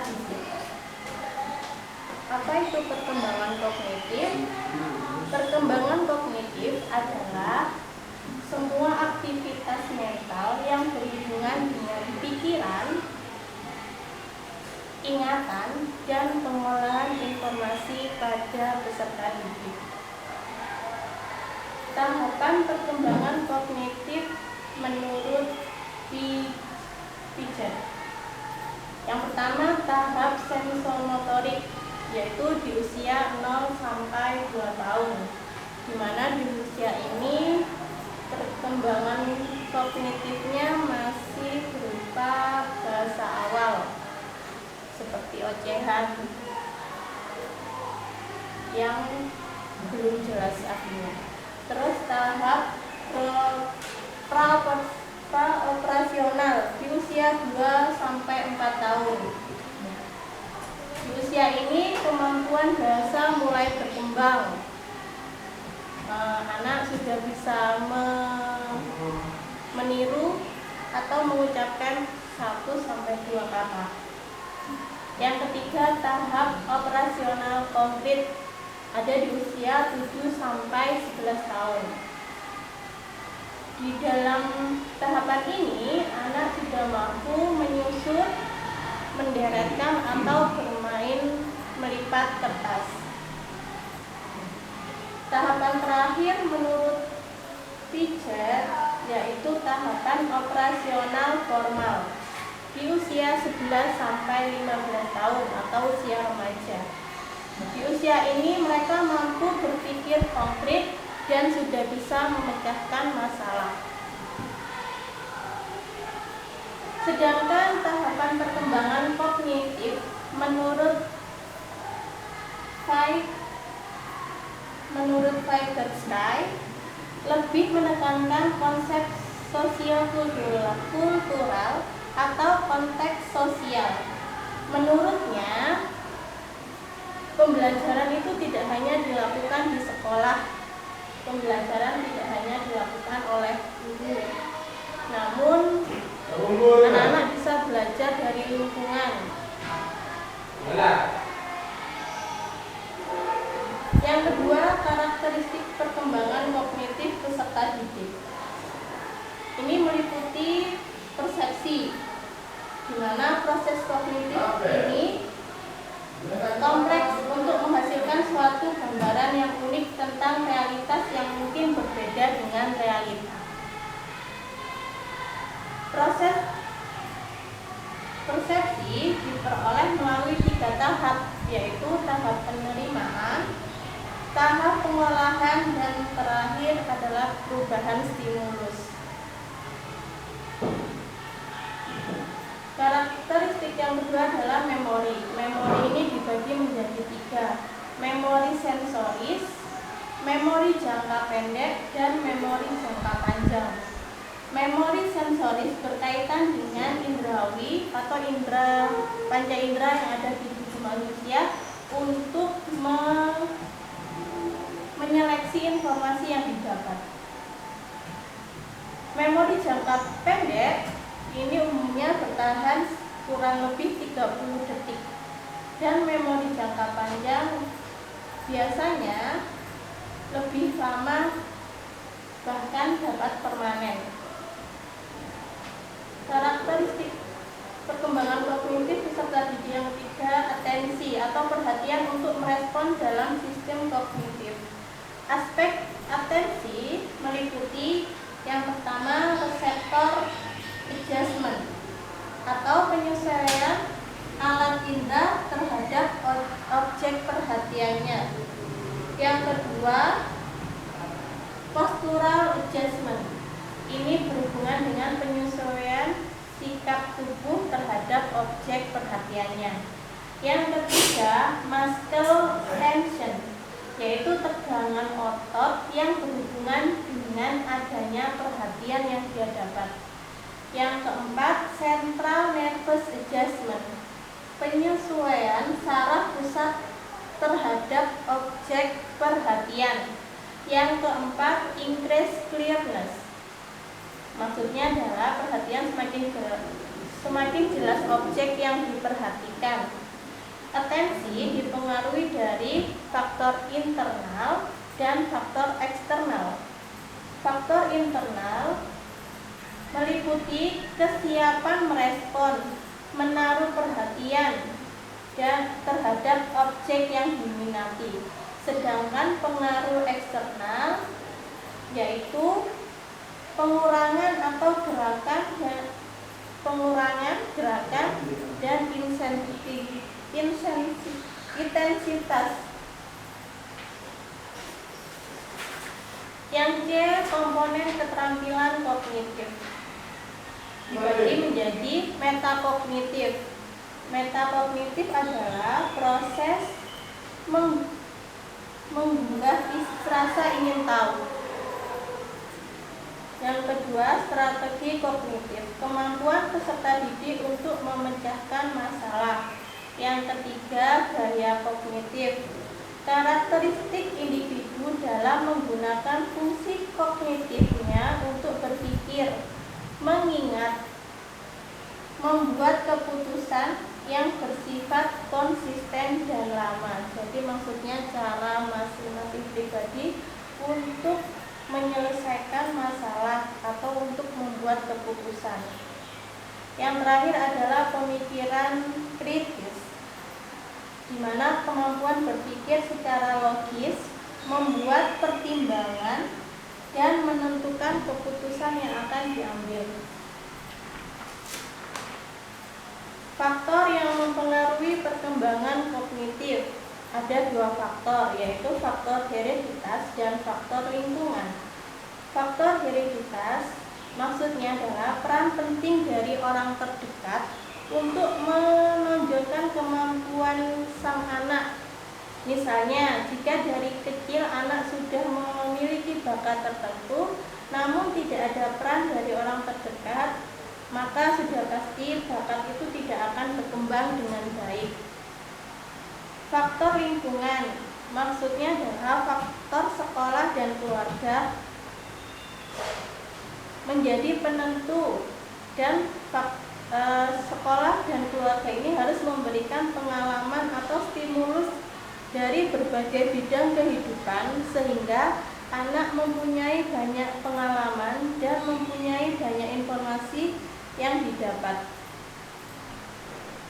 didik. Apa itu perkembangan kognitif? Perkembangan kognitif adalah semua aktivitas mental yang berhubungan dengan pikiran, ingatan, dan pengolahan informasi pada peserta didik. Tahapan perkembangan kognitif menurut Piaget. Yang pertama, tahap sensomotorik, yaitu di usia 0 sampai 2 tahun. Di mana di usia ini perkembangan kognitifnya masih berupa bahasa awal seperti ocehan yang belum jelas artinya. Terus tahap praoperasional di usia 2 sampai 4 tahun. Di usia ini kemampuan bahasa mulai berkembang. Anak sudah bisa meniru atau mengucapkan 1 sampai 2 kata. Yang ketiga, tahap operasional konkret ada di usia 7 sampai 11 tahun. Di dalam tahapan ini, anak sudah mampu menyusun, menderetkan atau bermain melipat kertas. Tahapan terakhir menurut Piaget yaitu tahapan operasional formal di usia 11 sampai 15 tahun atau usia remaja. Di usia ini mereka mampu berpikir konkret dan sudah bisa memecahkan masalah. Sedangkan tahapan perkembangan kognitif menurut Vygotsky lebih menekankan konsep sosio-kultural atau konteks sosial. Menurutnya, pembelajaran itu tidak hanya dilakukan di sekolah, pembelajaran tidak hanya dilakukan oleh guru, namun anak-anak bisa belajar dari lingkungan. Yang kedua, karakteristik perkembangan kognitif peserta didik. Ini meliputi persepsi, di mana proses kognitif ini kompleks untuk menghasilkan suatu gambaran yang unik tentang realitas yang mungkin berbeda dengan realita. Proses persepsi diperoleh melalui 3 tahap, yaitu tahap penerimaan, tahap pengolahan, dan terakhir adalah perubahan stimulus. Karakteristik yang kedua adalah memori. Memori ini dibagi menjadi 3: memori sensoris, memori jangka pendek, dan memori jangka panjang. Memori sensoris berkaitan dengan indrawi atau panca indera yang ada di tubuh manusia untuk menyeleksi informasi yang didapat. Memori jangka pendek ini umumnya bertahan kurang lebih 30 detik. Dan memori jangka panjang biasanya lebih lama, bahkan dapat permanen. Karakteristik perkembangan kognitif peserta didik yang ketiga, atensi atau perhatian untuk merespon dalam sistem kognitif. Aspek atensi meliputi yang pertama, reseptor adjustment atau penyesuaian alat indera terhadap objek perhatiannya. Yang kedua, postural adjustment. Ini berhubungan dengan penyesuaian sikap tubuh terhadap objek perhatiannya. Yang ketiga, muscle tension, yaitu tegangan otot yang berhubungan dengan adanya perhatian yang dia dapat. Yang keempat, central nervous adjustment, penyesuaian saraf pusat terhadap objek perhatian. Yang keempat, increased clearness, maksudnya adalah perhatian semakin jelas objek yang diperhatikan. Atensi dipengaruhi dari faktor internal dan faktor eksternal. Faktor internal meliputi kesiapan merespon, menaruh perhatian dan terhadap objek yang diminati. Sedangkan pengaruh eksternal yaitu pengurangan gerakan dan intensitas. Yang C, komponen keterampilan kognitif dibagi menjadi metakognitif. Metakognitif adalah proses menggugah rasa ingin tahu. Yang kedua, strategi kognitif, kemampuan peserta didik untuk memecahkan masalah. Yang ketiga, gaya kognitif, karakteristik individu dalam menggunakan fungsi kognitifnya untuk berpikir, mengingat, membuat keputusan yang bersifat konsisten dan lama. Jadi maksudnya cara masing-masing pribadi untuk menyelesaikan masalah atau untuk membuat keputusan. Yang terakhir adalah pemikiran kritis, di mana kemampuan berpikir secara logis, membuat pertimbangan, dan menentukan keputusan yang akan diambil. Faktor yang mempengaruhi perkembangan kognitif ada dua faktor, yaitu faktor hereditas dan faktor lingkungan. Faktor hereditas maksudnya adalah peran penting dari orang terdekat untuk menonjolkan kemampuan sang anak. Misalnya, jika dari kecil anak sudah memiliki bakat tertentu, namun tidak ada peran dari orang terdekat, maka sudah pasti bakat itu tidak akan berkembang dengan baik. Faktor lingkungan maksudnya adalah faktor sekolah dan keluarga menjadi penentu, dan sekolah dan keluarga ini harus memberikan pengalaman atau stimulus dari berbagai bidang kehidupan sehingga anak mempunyai banyak pengalaman dan mempunyai banyak informasi yang didapat.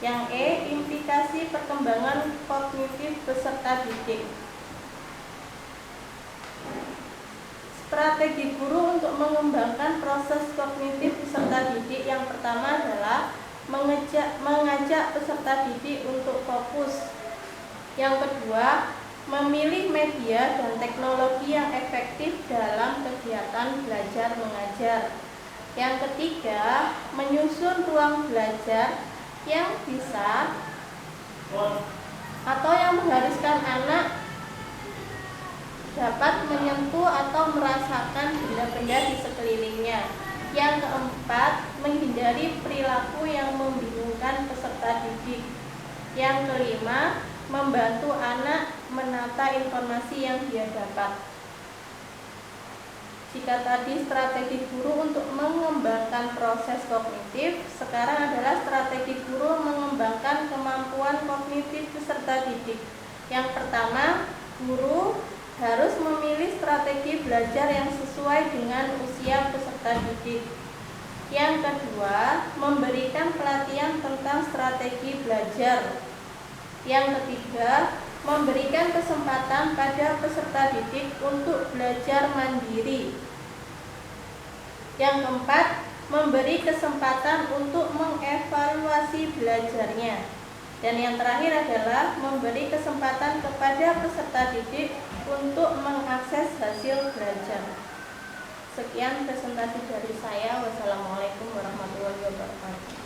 Yang E, implikasi perkembangan kognitif peserta didik. Strategi guru untuk mengembangkan proses kognitif peserta didik yang pertama adalah mengajak peserta didik untuk fokus. Yang kedua, memilih media dan teknologi yang efektif dalam kegiatan belajar mengajar. Yang ketiga, menyusun ruang belajar yang bisa atau yang mengharuskan anak dapat menyentuh atau merasakan benda-benda di sekelilingnya. Yang keempat, menghindari perilaku yang membingungkan peserta didik. Yang kelima, membantu anak menata informasi yang dia dapat. Jika tadi strategi guru untuk mengembangkan proses kognitif, sekarang adalah strategi guru mengembangkan kemampuan kognitif peserta didik. Yang pertama, guru harus memilih strategi belajar yang sesuai dengan usia peserta didik. Yang kedua, memberikan pelatihan tentang strategi belajar. Yang ketiga, memberikan kesempatan pada peserta didik untuk belajar mandiri. Yang keempat, memberi kesempatan untuk mengevaluasi belajarnya. Dan yang terakhir adalah memberi kesempatan kepada peserta didik untuk mengakses hasil belajar. Sekian presentasi dari saya. Wassalamualaikum warahmatullahi wabarakatuh.